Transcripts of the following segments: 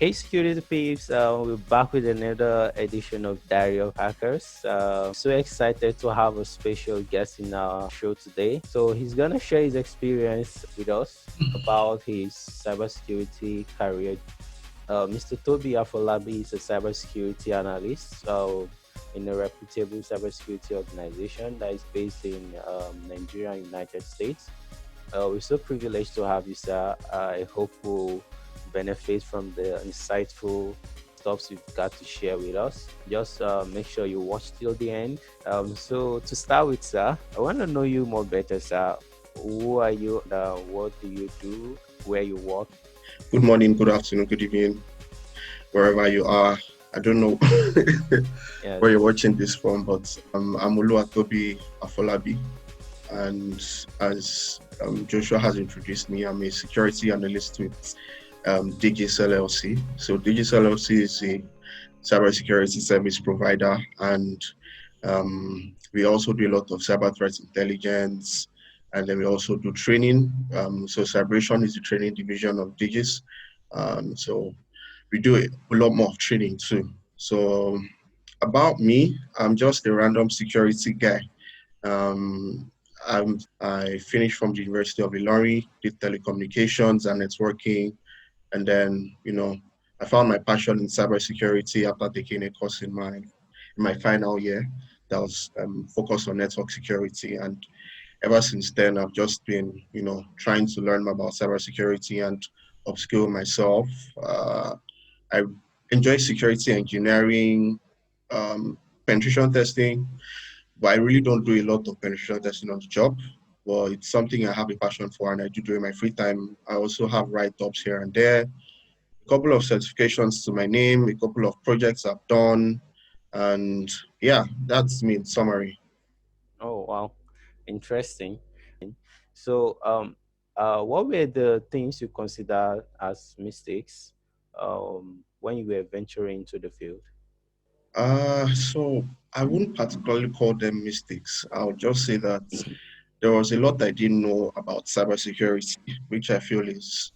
Hey, security peeps, we're back with another edition of Diary of Hackers. So excited to have a special guest in our show today. So he's gonna share his experience with us about his cybersecurity career. Mr. Toby Afolabi is a cybersecurity analyst in a reputable cybersecurity organization that is based in Nigeria and United States. We're so privileged to have you, sir. I hope we'll benefit from the insightful stuff you've got to share with us. Just make sure you watch till the end. So to start with, sir, I want to know you more better, sir. Who are you? What do you do? Where you work? Good morning, good afternoon, good evening, wherever you are. I don't know where you're Yes. watching this from, but I'm Oluwatobi Afolabi. And as Joshua has introduced me, I'm a security analyst with DIGISS LLC. So DIGISS LLC is a cybersecurity service provider, and we also do a lot of cyber threat intelligence, and then we also do training. So Cyberation is the training division of DIGISS. So we do a lot more of training too. So about me, I'm just a random security guy. Um, I finished from the University of Ilorin, did telecommunications and networking, and then I found my passion in cybersecurity after taking a course in my final year that was focused on network security. And ever since then, I've just been trying to learn more about cybersecurity and upskill myself. I enjoy security engineering, um, penetration testing, but I really don't do a lot of penetration testing on the job. Well, it's something I have a passion for and I do during my free time. I also have write-ups here and there, a couple of certifications to my name, a couple of projects I've done, and yeah, that's me in summary. Oh, wow. Interesting. So, what were the things you considered as mistakes when you were venturing into the field? So I wouldn't particularly call them mistakes. I'll just say that there was a lot I didn't know about cybersecurity, which I feel is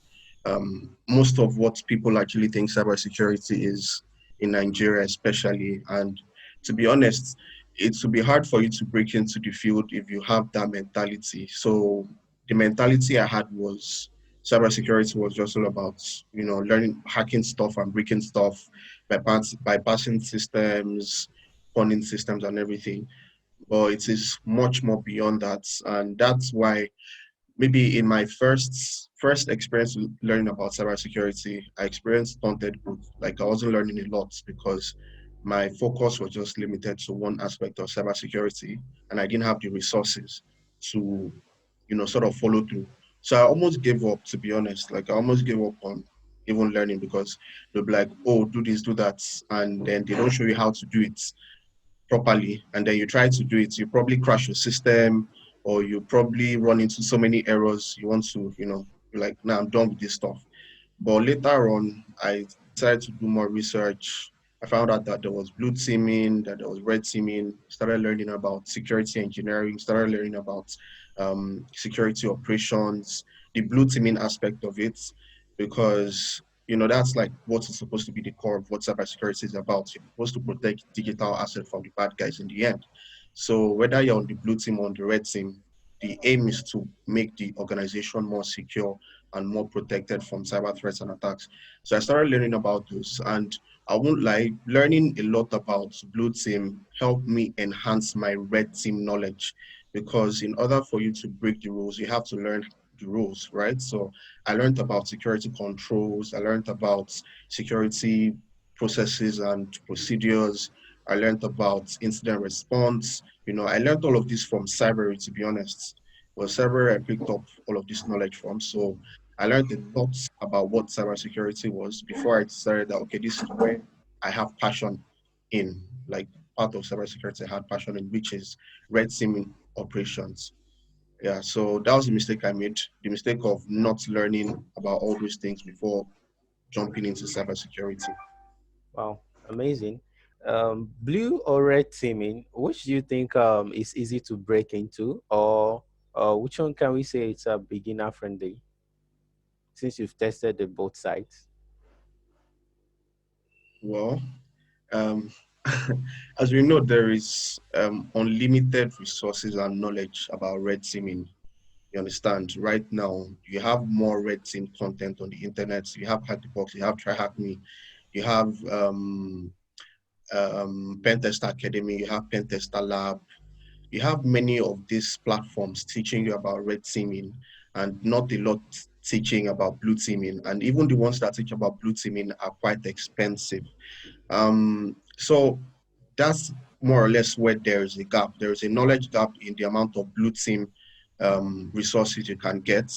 most of what people actually think cybersecurity is in Nigeria, especially. And to be honest, it would be hard for you to break into the field if you have that mentality. So the mentality I had was cybersecurity was just all about, learning, hacking stuff and breaking stuff, bypassing systems, funding systems and everything, but it is much more beyond that. And that's why maybe in my first experience learning about cybersecurity, I experienced stunted growth. Like I wasn't learning a lot because my focus was just limited to one aspect of cybersecurity, and I didn't have the resources to, sort of follow through. So I almost gave up, to be honest. Like I almost gave up on even learning because they'll be like, oh, do this, do that, and then they don't show you how to do it properly, and then you try to do it, you probably crash your system, or you probably run into so many errors. You want to, you're like, nah, I'm done with this stuff. But later on, I decided to do more research. I found out that there was blue teaming, that there was red teaming, started learning about security engineering, started learning about security operations, the blue teaming aspect of it, because that's like what is supposed to be the core of what cybersecurity is about. You're supposed to protect digital assets from the bad guys in the end. So whether you're on the blue team or on the red team, the aim is to make the organization more secure and more protected from cyber threats and attacks. So I started learning about those, and I won't lie, learning a lot about blue team helped me enhance my red team knowledge, because in order for you to break the rules, you have to learn the rules, right? So I learned about security controls, I learned about security processes and procedures, I learned about incident response. I learned all of this from Cyber, to be honest. Well, Cyber, I picked up all of this knowledge from. So I learned a lot about what cybersecurity was before I decided that, okay, this is where I have passion in, like part of cybersecurity I had passion in, which is red teaming operations. Yeah, so that was the mistake I made, the mistake of not learning about all those things before jumping into cybersecurity. Wow, amazing. Blue or red teaming, which do you think is easy to break into, or which one can we say it's a beginner friendly since you've tested the both sides? Well, um, as we know, there is unlimited resources and knowledge about red teaming. You understand? Right now, you have more red team content on the internet. You have Hack the Box, you have Try Hack Me, you have Pentest Academy, you have Pentester Lab. You have many of these platforms teaching you about red teaming and not a lot teaching about blue teaming. And even the ones that teach about blue teaming are quite expensive. So that's more or less where there is a gap. There is a knowledge gap in the amount of blue team resources you can get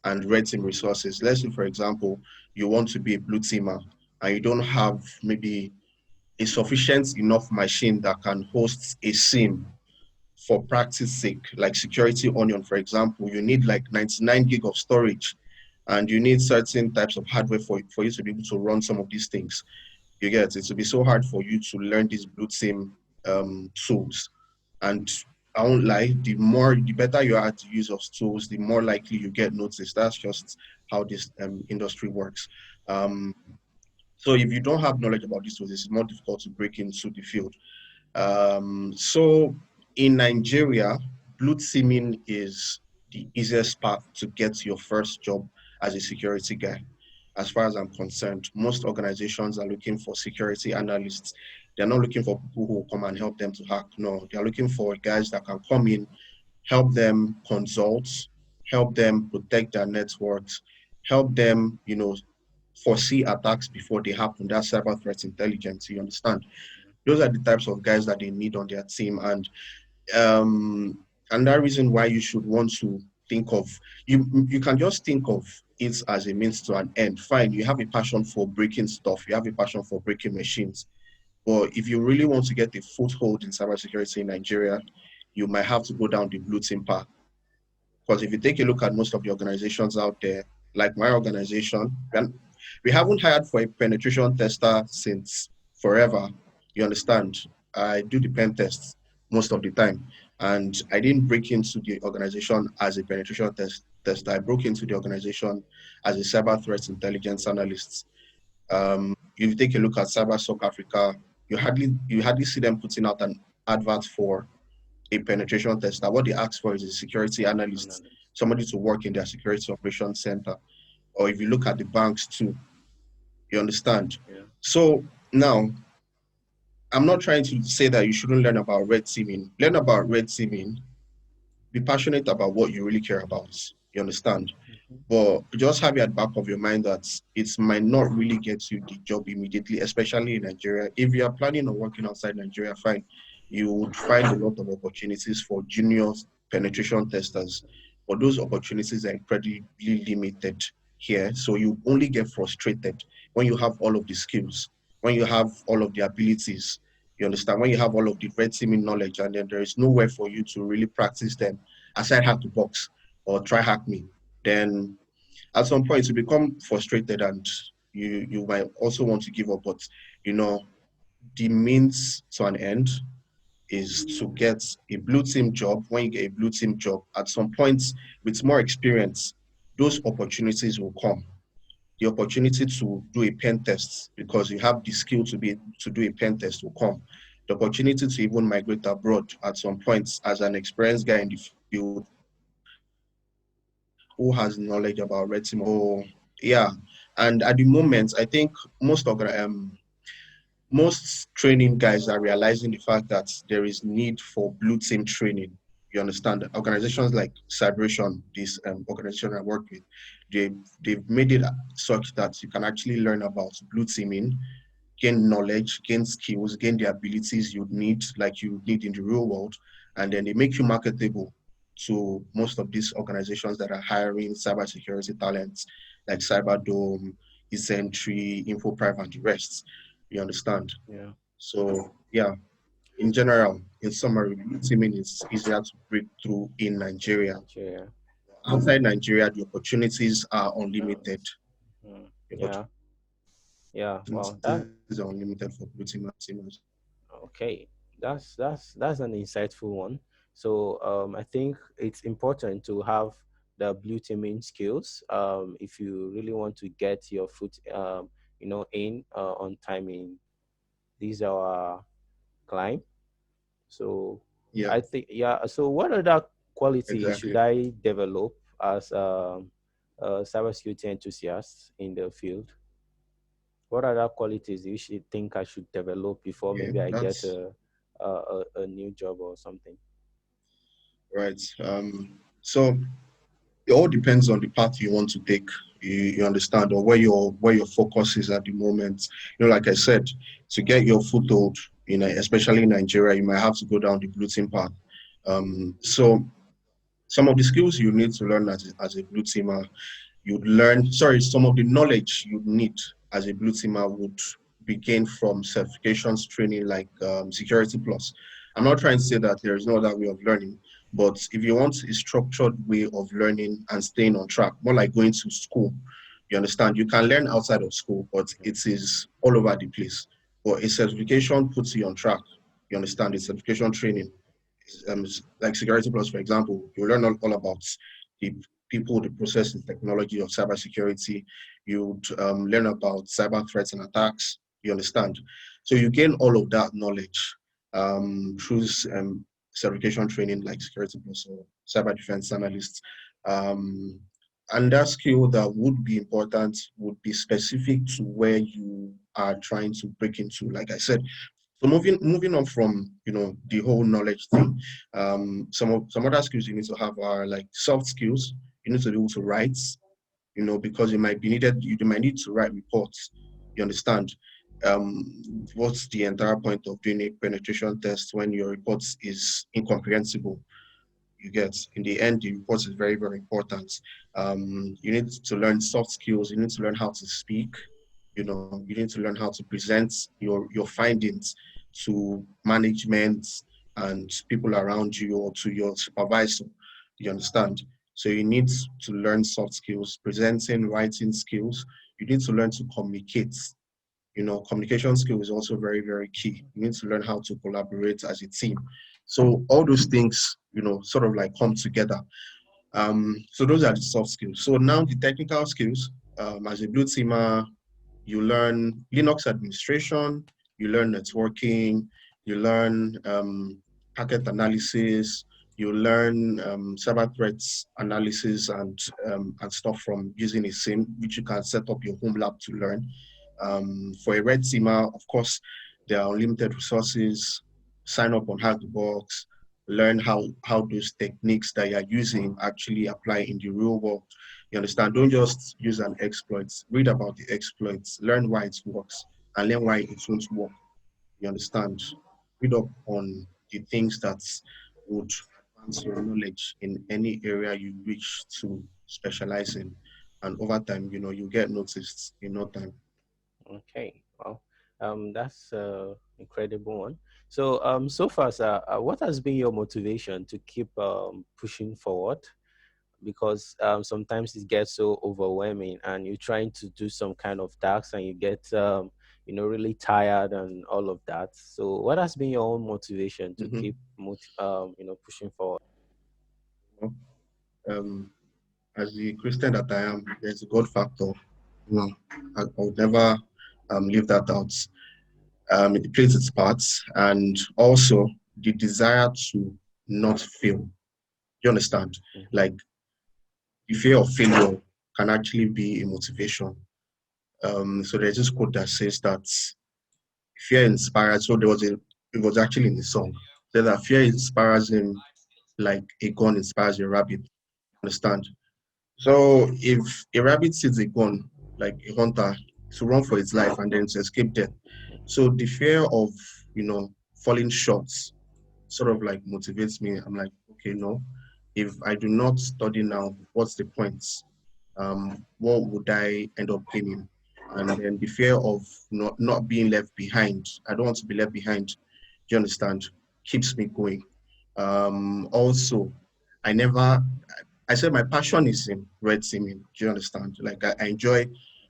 and red team resources. Let's say, for example, you want to be a blue teamer and you don't have maybe a sufficient enough machine that can host a SIM for practice sake, like security onion, for example, you need like 99 gig of storage and you need certain types of hardware for you to be able to run some of these things. You get it will be so hard for you to learn these blue team tools. And I won't lie, the better you are at the use of tools, the more likely you get noticed. That's just how this industry works. Um, so if you don't have knowledge about these tools, it's more difficult to break into the field. So in Nigeria, blue teaming is the easiest path to get your first job as a security guy. As far as I'm concerned, most organizations are looking for security analysts. They're not looking for people who will come and help them to hack. No, they're looking for guys that can come in, help them consult, help them protect their networks, help them, foresee attacks before they happen. That's cyber threat intelligence. You understand? Those are the types of guys that they need on their team. Um and that reason why you should want to think of you can just think of it as a means to an end. Fine, you have a passion for breaking stuff, you have a passion for breaking machines. But if you really want to get a foothold in cybersecurity in Nigeria, you might have to go down the blue team path. Because if you take a look at most of the organizations out there, like my organization, we haven't hired for a penetration tester since forever. You understand? I do the pen tests most of the time. And I didn't break into the organization as a penetration tester. I broke into the organization as a cyber threat intelligence analyst. If you take a look at Cyber Sock Africa, you hardly see them putting out an advert for a penetration tester. What they ask for is a security analyst, Analyst. somebody to work in their security operations center. Or if you look at the banks too, you understand. Yeah. So now, I'm not trying to say that you shouldn't learn about red teaming. Learn about red teaming. Be passionate about what you really care about. You understand? Mhm. But just have it at the back of your mind that it might not really get you the job immediately, especially in Nigeria. If you are planning on working outside Nigeria, fine. You would find a lot of opportunities for junior penetration testers, but those opportunities are incredibly limited here. So you only get frustrated when you have all of the skills, when you have all of the abilities. You understand? When you have all of the red teaming knowledge, and then there is nowhere for you to really practice them aside hack the box or try hack me, then at some point you become frustrated and you might also want to give up. But you know, the means to an end is to get a blue team job. When you get a blue team job, at some point with more experience, those opportunities will come. The opportunity to do a pen test because you have the skill to be to do a pen test will come. The opportunity to even migrate abroad at some point as an experienced guy in the field who has knowledge about red team will come. So yeah, and at the moment, I think most training guys are realizing the fact that there is need for blue team training. You understand? Organizations like Cyberation, this organization I work with, they they've made it such that you can actually learn about blue teaming, gain knowledge, gain skills, gain the abilities you need, like you need in the real world, and then they make you marketable to most of these organizations that are hiring cybersecurity talents, like Cyberdome, Ecentry, InfoPrive, and the rest. You understand? Yeah. So yeah, in general, in summary, blue teaming is easier to break through in Nigeria. Nigeria. Outside Nigeria, the opportunities are Uh, unlimited. mm, The yeah. Yeah. opportunities Well, are that unlimited for blue teamers. okay. That's an insightful one. So I think it's important to have the blue teaming skills. If you really want to get your foot in on time in this our climb. So Yeah, I think, yeah. So what other qualities should exactly. I develop as a cybersecurity enthusiast in the field? What other qualities do you should think I should develop before Okay, maybe I get that's a new job or something? right. So it all depends on the path you want to take. You understand, or where your focus is at the moment. Like I said, to get your foothold, especially in Nigeria, you might have to go down the blue team path. So some of the skills you need to learn as a blue teamer, some of the knowledge you need as a blue teamer would be gained from certifications training like Security Plus. I'm not trying to say that there is no other way of learning, but if you want a structured way of learning and staying on track, more like going to school, you understand, you can learn outside of school, but it is all over the place. But a certification puts you on track. You understand, it's certification training like Security Plus, for example, you learn all about the people, the process, the technology of cybersecurity. You'd learn about cyber threats and attacks. You understand? So you gain all of that knowledge through certification training like Security Plus or cyber defense analyst. Um, and that skill that would be important would be specific to where you are trying to break into. Like I said, so moving on from the whole knowledge thing, some other skills you need to have are like soft skills. You need to be able to write, because you might need to write reports. You understand? What's the entire point of doing a penetration test when your report is incomprehensible? You get, in the end, the report is very, very important. You need to learn soft skills. You need to learn how to speak. You need to learn how to present your findings to management and people around you or to your supervisor. You understand? So you need to learn soft skills, presenting, writing skills. You need to learn to communicate. Communication skill is also very, very key. You need to learn how to collaborate as a team. So all those things, sort of like come together. So those are the soft skills. So now the technical skills, as a blue teamer, you learn Linux administration, you learn networking, you learn packet analysis, you learn cyber threats analysis and stuff from using a SIM, which you can set up your home lab to learn. For a red teamer, of course, there are unlimited resources. Sign up on Hackbox, learn how those techniques that you're using actually apply in the real world. You understand? Don't just use an exploit. Read about the exploits, learn why it works, and learn why it won't work. You understand? Read up on the things that would advance your knowledge in any area you wish to specialize in. And over time, you get noticed in no time. Okay, well, that's incredible one. So, so far, sir, what has been your motivation to keep pushing forward? Because sometimes it gets so overwhelming, and you're trying to do some kind of tasks, and you get really tired and all of that. So, what has been your own motivation to Mm-hmm. keep pushing forward? Um, as the Christian that I am, there's a God factor. No, I would never leave that out. It plays its parts, and also the desire to not fail. You understand? Hmm. Like the fear of failure can actually be a motivation. So there's this quote that says that fear inspires. So it was actually in the song. Said that fear inspires him like a gun inspires a rabbit. Understand? So if a rabbit sees a gun, like a hunter, to run for its life and then to escape death. So the fear of, falling short sort of like motivates me. I'm like, okay, no, if I do not study now, what's the point? What would I end up gaining? And then the fear of not being left behind. I don't want to be left behind. Do you understand? Keeps me going. Also, I never, I said my passion is in red teaming. Do you understand? Like I enjoy,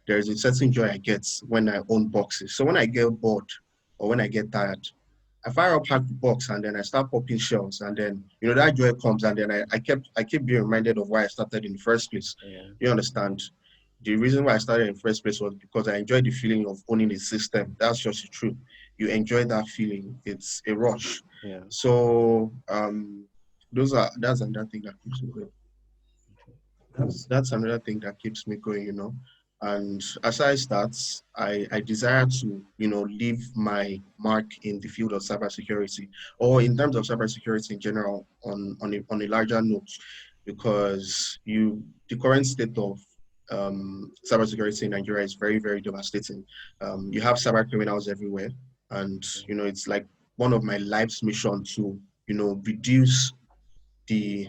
there is a certain joy I get when I own boxes. So when I get bored or when I get tired, I fire up hack the box and then I start popping shells and then that joy comes and then I keep being reminded of why I started in the first place. Yeah. You understand? the reason why I started in first place was because I enjoyed the feeling of owning a system. That's just the truth. You enjoy that feeling. It's a rush. Yeah. So that's another thing that keeps me going. That's another thing that keeps me going, you know. And as I start, I desire to, you know, leave my mark in the field of cybersecurity, or in terms of cybersecurity in general, on a larger note, because the current state of cybersecurity in Nigeria is very, very devastating. You have cyber criminals everywhere, and you know, it's like one of my life's mission to, you know, reduce the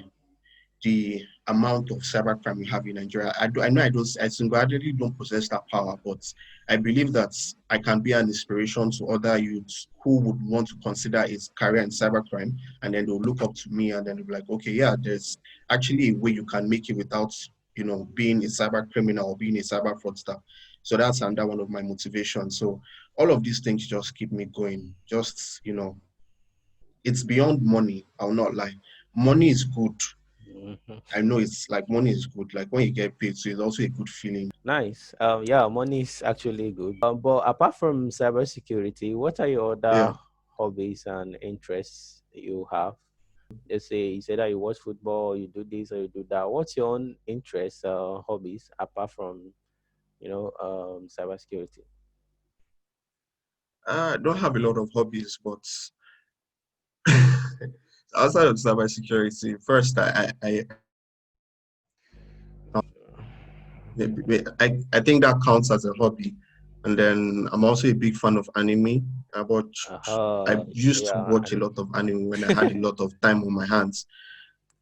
the amount of cybercrime we have in Nigeria. I know I single-handedly don't possess that power, but I believe that I can be an inspiration to other youths who would want to consider its career in cybercrime, and then they'll look up to me and then they'll be like, okay, yeah, there's actually a way you can make it without, you know, being a cyber criminal or being a cyber fraudster. So that's another one of my motivations. So all of these things just keep me going. Just, you know, it's beyond money. I'll not lie. Money is good. Mhm. I know it's like money is good. Like when you get paid, so it's also a good feeling. Nice. Yeah, money is actually good. But apart from cybersecurity, what are your Yeah. other hobbies and interests you have? Let's say you say that you watch football, you do this or you do that. What's your own interests, hobbies apart from cybersecurity? I don't have a lot of hobbies, but outside of cybersecurity, first I think that counts as a hobby. And then I'm also a big fan of anime. I watch I used to Yeah, watch a lot of anime when I had a lot of time on my hands.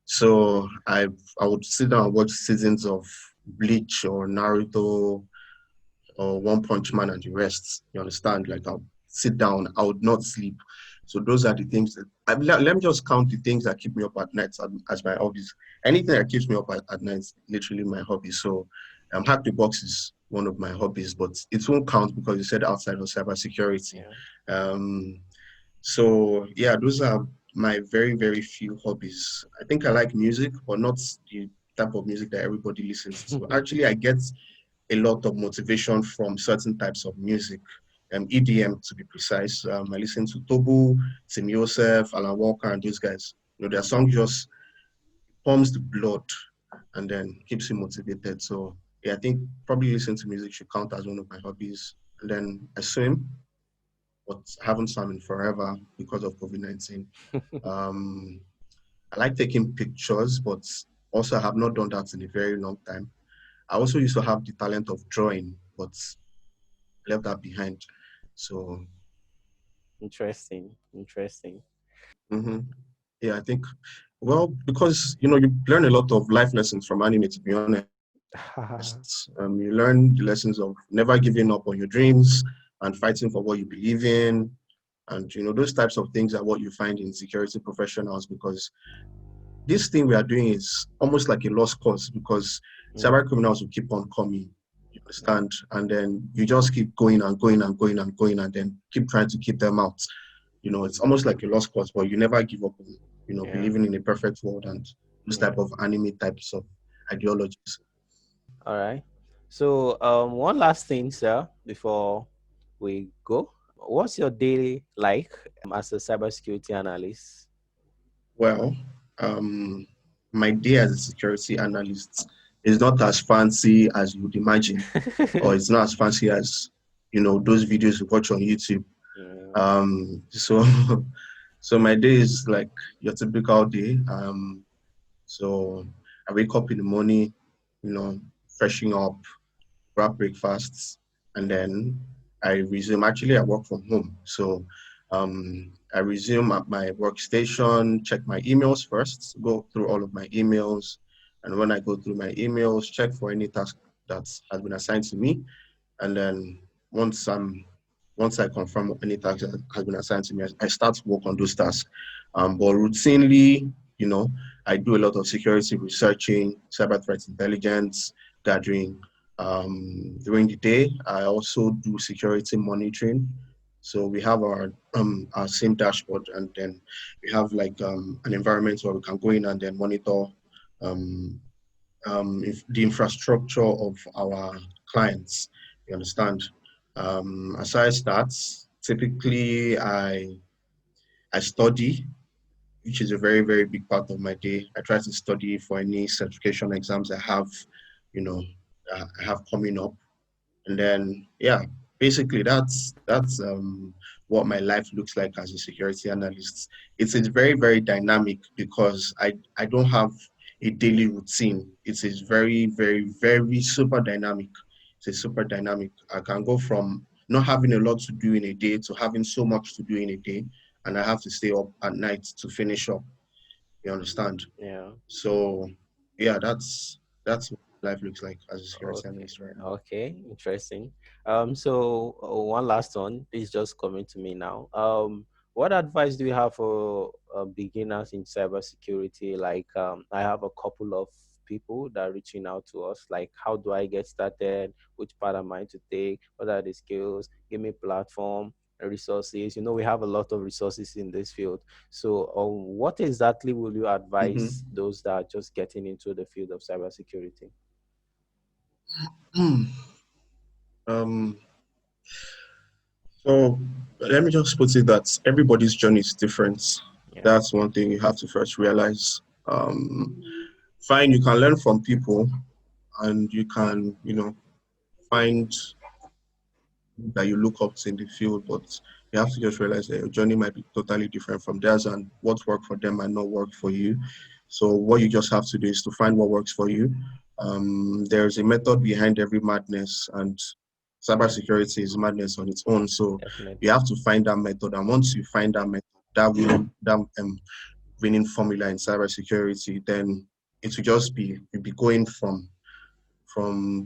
So I would sit down and watch seasons of Bleach or Naruto or One Punch Man and the rest. You understand? Like I'll sit down, I would not sleep. So those are the things that let me just count the things that keep me up at night as my hobbies. Anything that keeps me up at night is literally my hobby. So hack the box is one of my hobbies, but it won't count because you said outside of cybersecurity. yeah. Um, so yeah, those are my very, very few hobbies. I think I like music, but not the type of music that everybody listens to. Actually, I get a lot of motivation from certain types of music, EDM to be precise. I listen to Tobu, Tim Yosef, Alan Walker, and those guys. You know, their song just pumps the blood and then keeps you motivated. So yeah, I think probably listening to music should count as one of my hobbies. And then I swim, but I haven't swum in forever because of COVID-19. Um, I like taking pictures, but also I have not done that in a very long time. I also used to have the talent of drawing, but left that behind. So Interesting. Interesting. mhm. Yeah, I think, well, because you know you learn a lot of life lessons from anime. To be honest, you learn the lessons of never giving up on your dreams and fighting for what you believe in, and you know those types of things are what you find in security professionals because this thing we are doing is almost like a lost cause because Mm, cyber criminals will keep on coming. You yeah, understand? And then you just keep going and going and going and going and then keep trying to keep them out. You know, it's almost like a lost cause, but you never give up on, you know, yeah, believing in a perfect world and this yeah. type of anime types of ideologies. All right. So, one last thing, sir, before we go. What's your day like as a cybersecurity analyst? Well, um, my day as a security analyst is not as fancy as you would imagine, or it's not as fancy as, you know, those videos you watch on YouTube. Yeah. So so my day is like your typical day. So I wake up in the morning, you know, freshen up, grab breakfasts, and then I resume. Actually, I work from home, so I resume at my workstation, check my emails first, go through all of my emails, and when I go through my emails, check for any task that has been assigned to me, and then once I'm once I confirm any task that has been assigned to me, I start to work on those tasks. But routinely, you know, I do a lot of security researching, cyber threat intelligence gathering. During the day, I also do security monitoring. So we have our same dashboard, and then we have like an environment where we can go in and then monitor um, the infrastructure of our clients. You understand? Aside that, typically I study, which is a very, very big part of my day. I try to study for any certification exams I have, you know, I have coming up. And then, yeah, basically that's what my life looks like as a security analyst. It's very, very dynamic because I don't have a daily routine. It is very, very, very super dynamic. It's a super dynamic. I can go from not having a lot to do in a day to having so much to do in a day, and I have to stay up at night to finish up. You understand? Yeah. So yeah, that's what life looks like as a security Okay. analyst right now. Okay. Interesting. So one last one. This is just coming to me now. What advice do you have for beginners in cybersecurity? Like, I have a couple of people that are reaching out to us. Like, how do I get started? Which part am I to take? What are the skills? Give me platform, resources. We have a lot of resources in this field. So, what exactly will you advise Mm-hmm. those that are just getting into the field of cybersecurity? Um, so let me just put it that everybody's journey is different. Yeah. That's one thing you have to first realize. Fine, you can learn from people and you can, find that you look up to in the field, but you have to just realize that your journey might be totally different from theirs, and what worked for them might not work for you. So what you just have to do is to find what works for you. There's a method behind every madness, and cybersecurity is madness on its own. So you Definitely. have to find that method, and once you find that method, that winning formula in cybersecurity, then it will just be you'll be going from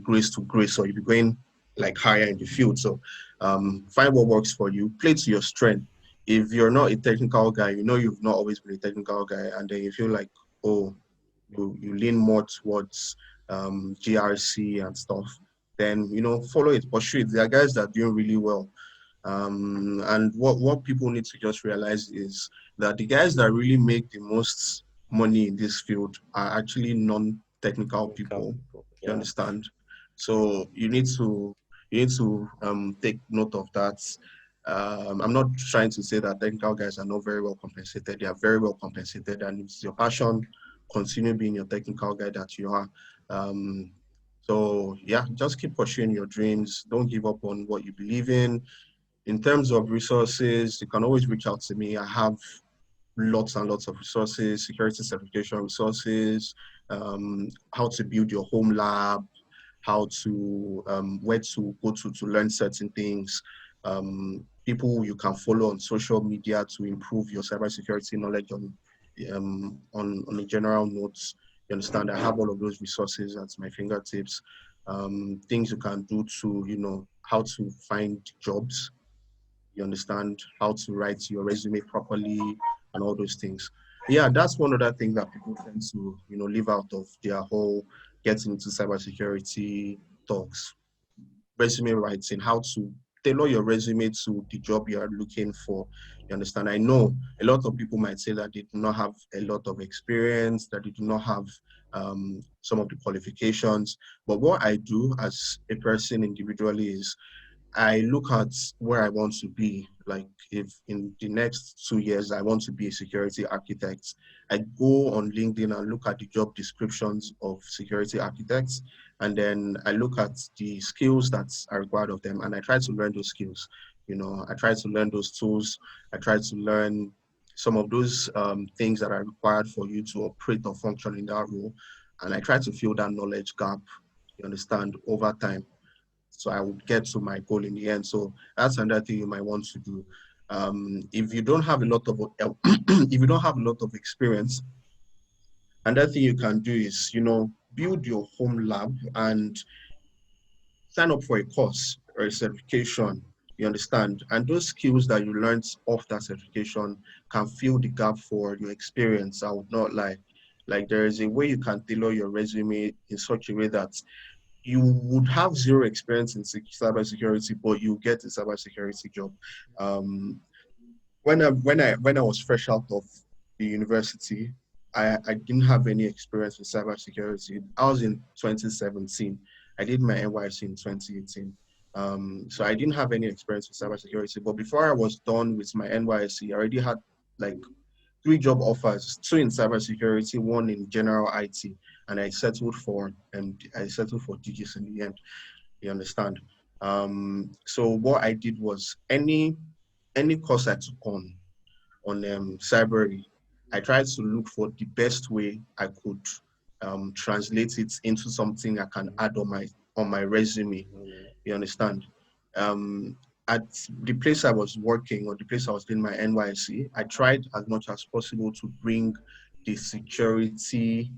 grace to grace, or you'll be going like higher in the field. So find what works for you, play to your strength. If you're not a technical guy, you've not always been a technical guy, and then you feel like, oh, you lean more towards GRC and stuff, then follow it, pursue it. There are guys that are doing really well. And what people need to just realize is that the guys that really make the most money in this field are actually non-technical Technical people. people. You Yeah. understand? So you need to take note of that. I'm not trying to say that technical guys are not very well compensated. They are very well compensated, and if it's your passion, continue being your technical guy that you are. Um, so yeah, just keep pursuing your dreams. Don't give up on what you believe in. In terms of resources, you can always reach out to me. I have lots and lots of resources, security certification resources, how to build your home lab, how to where to go to learn certain things, people you can follow on social media to improve your cybersecurity knowledge on a general notes. You understand? I have all of those resources at my fingertips. Things you can do to how to find jobs. You understand how to write your resume properly and all those things. Yeah, that's one other thing that people tend to leave out of their whole getting into cybersecurity talks. Resume writing, how to tailor your resume to the job you are looking for. You understand? I know a lot of people might say that they do not have a lot of experience, that they do not have some of the qualifications. But what I do as a person individually is I look at where I want to be. Like if in the next 2 years I want to be a security architect, I go on LinkedIn and look at the job descriptions of security architects, and then I look at the skills that are required of them, and I try to learn those skills. I try to learn those tools. I try to learn some of those things that are required for you to operate or function in that role, and I try to fill that knowledge gap. You understand over time, so I would get to my goal in the end. So that's another thing you might want to do. If you don't have a lot of if you don't have a lot of experience, another thing you can do is build your home lab and sign up for a course or a certification. You understand, and those skills that you learned off that certification can fill the gap for your experience. I would not lie. Like there is a way you can tailor your resume in such a way that you would have zero experience in cybersecurity, but you get a cybersecurity job. Um, when I was fresh out of the university, I didn't have any experience with cybersecurity. I was in 2017. I did my NYC in 2018. So I didn't have any experience with cybersecurity. But before I was done with my NYC, I already had like three job offers, two in cybersecurity, one in general IT, and I settled for DIGISS in the end. You understand? So what I did was any course I took on Cybery, I tried to look for the best way I could translate it into something I can add on my resume. Mhm. You understand? Um, at the place I was working or the place I was doing my NYC, I tried as much as possible to bring the security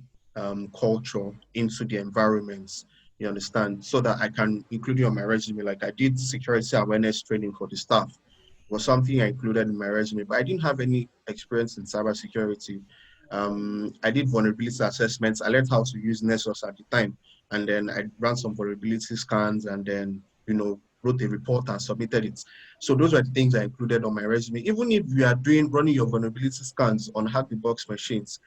culture into the environments. You understand? So that I can include it on my resume. Like I did security awareness training for the staff was something I included in my resume, but I didn't have any experience in cybersecurity. I did vulnerability assessments. I learned how to use Nessus at the time, and then I ran some vulnerability scans, and then wrote a report and submitted it. So those were the things I included on my resume. Even if you are running your vulnerability scans on hack the box machines,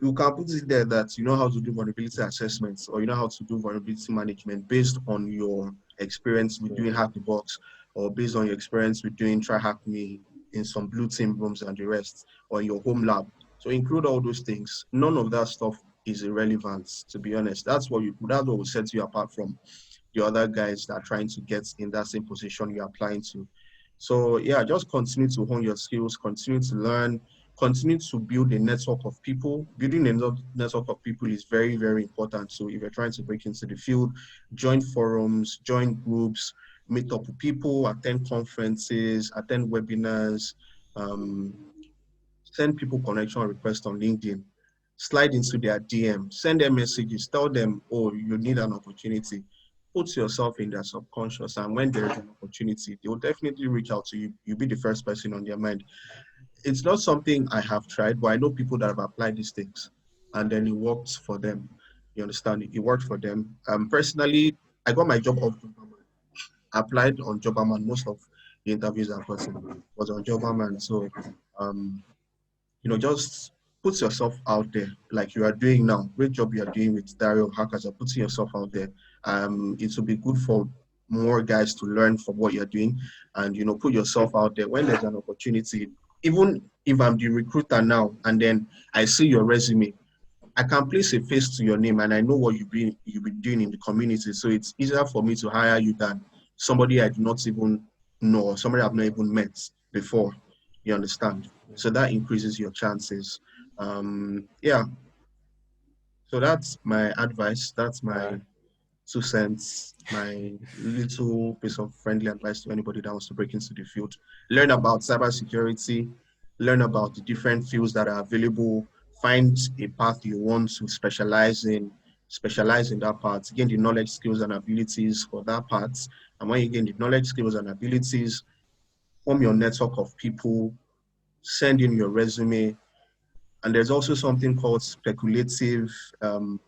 you can put it there that you know how to do vulnerability assessments or you know how to do vulnerability management based on your experience with doing hack the box or based on your experience with doing try hack me in some blue team rooms and the rest or in your home lab. So include all those things. None of that stuff is irrelevant, to be honest. That's what will set you apart from the other guys that are trying to get in that same position you're applying to. So yeah, just continue to hone your skills, continue to learn, continue to build a network of people. Building a network of people is very, very important. So if you're trying to break into the field, join forums, join groups, meet up with people, attend conferences, attend webinars, um, send people connection requests on LinkedIn, slide into their DM, send them messages, tell them, oh, you need an opportunity. Put yourself in their subconscious, and when there is an opportunity, they will definitely reach out to you. You'll be the first person on their mind. It's not something I have tried, but I know people that have applied these things and then it works for them. You understand? It worked for them. Personally, I got my job off Jobberman. I applied on Jobberman. Most of the interviews I've gotten was on Jobberman. So um, just put yourself out there like you are doing now. Great job you are doing with Dario Hackers. Are putting yourself out there. It will be good for more guys to learn from what you're doing and put yourself out there when there's an opportunity. Even if I'm the recruiter now and then I see your resume, I can place a face to your name and I know what you've been doing in the community. So it's easier for me to hire you than somebody I do not even know or somebody I've not even met before. You understand? So that increases your chances. Yeah. So that's my advice. That's Uh, my 2 cents, my little piece of friendly advice to anybody that wants to break into the field. Learn about cybersecurity, learn about the different fields that are available, find a path you want to specialize in that part, gain the knowledge, skills, and abilities for that part. And when you gain the knowledge, skills, and abilities, form your network of people, send in your resume, and there's also something called um,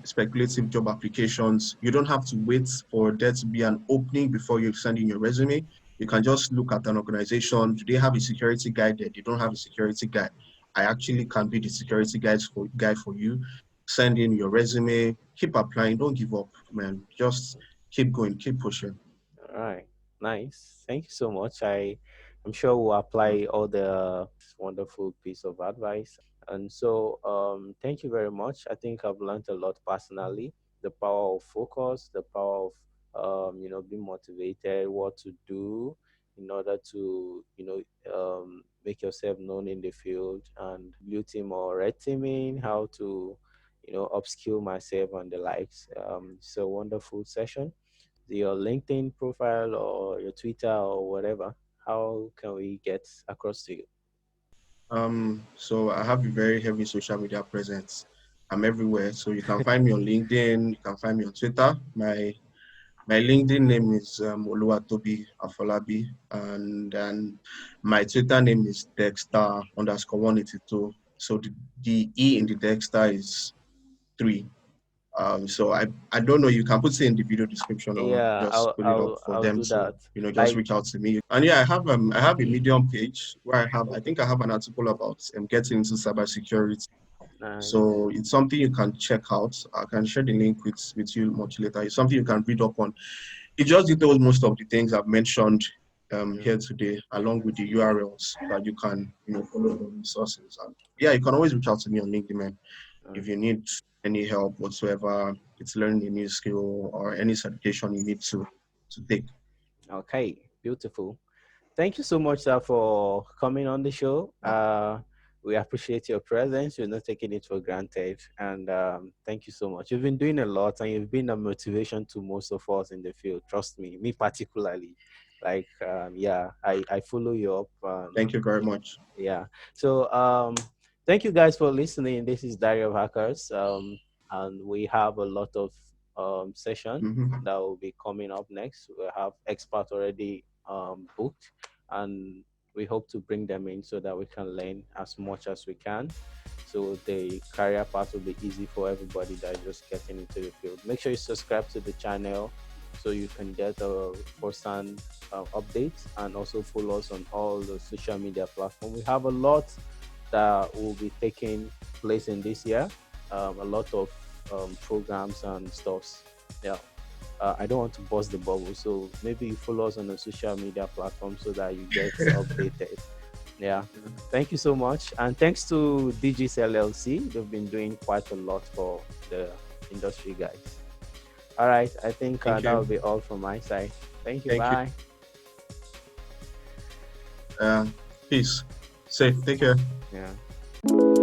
speculative job applications. You don't have to wait for there to be an opening before you send in your resume. You can just look at an organization. Do they have a security guy there? They don't have a security guy. I actually can be the security guy for you. Send in your resume. Keep applying. Don't give up, man. Just keep going. Keep pushing. all right, nice. Thank you so much. I'm sure we'll apply all the wonderful piece of advice. And so, thank you very much. I think I've learned a lot personally. The power of focus, the power of being motivated, what to do in order to make yourself known in the field, and blue team or red teaming, how to upskill myself and the likes. It's a wonderful session. Your LinkedIn profile or your Twitter or whatever, how can we get across to you? So I have a very heavy social media presence. I'm everywhere. So you can find me on LinkedIn, you can find me on Twitter. My LinkedIn name is Oluwatobi Afolabi, and then my Twitter name is Dexter_182. So the E in the Dexter is 3. So I don't know. You can put it in the video description or Yeah, just put it up for I'll them do to that. just Like, reach out to me. And yeah, I have a okay, Medium page where I okay. think I have an article about getting into cybersecurity. Nice. So it's something you can check out. I can share the link with you much later. It's something you can read up on. It just details most of the things I've mentioned Mm, here today, along with the URLs that you can, follow the resources. And yeah, you can always reach out to me on LinkedIn, man, if you okay. need any help whatsoever. It's learning a new skill or any certification you need to take. Okay. Beautiful. Thank you so much, sir, for coming on the show. Yeah, We appreciate your presence. We're not taking it for granted. And thank you so much. You've been doing a lot and you've been a motivation to most of us in the field. Trust me particularly. Like, yeah, I follow you up. thank you very much. Yeah. So thank you guys for listening. This is Diary of Hackers. And we have a lot of session Hmm. that will be coming up next. We have experts already booked, and we hope to bring them in so that we can learn as much as we can. So the career path will be easy for everybody that is just getting into the field. Make sure you subscribe to the channel so you can get a first-hand updates, and also follow us on all the social media platforms. We have a lot that will be taking place in this year. A lot of programs and stuffs. Yeah. I don't want to bust the bubble, so maybe you follow us on the social media platform so that you get updated. Yeah. Thank you so much. And thanks to DIGISS LLC. They've been doing quite a lot for the industry guys. All right. I think Thank that will you. be all from my side. Thank you. Thank you. Bye. Uh, Peace. Safe. Take care. Yeah.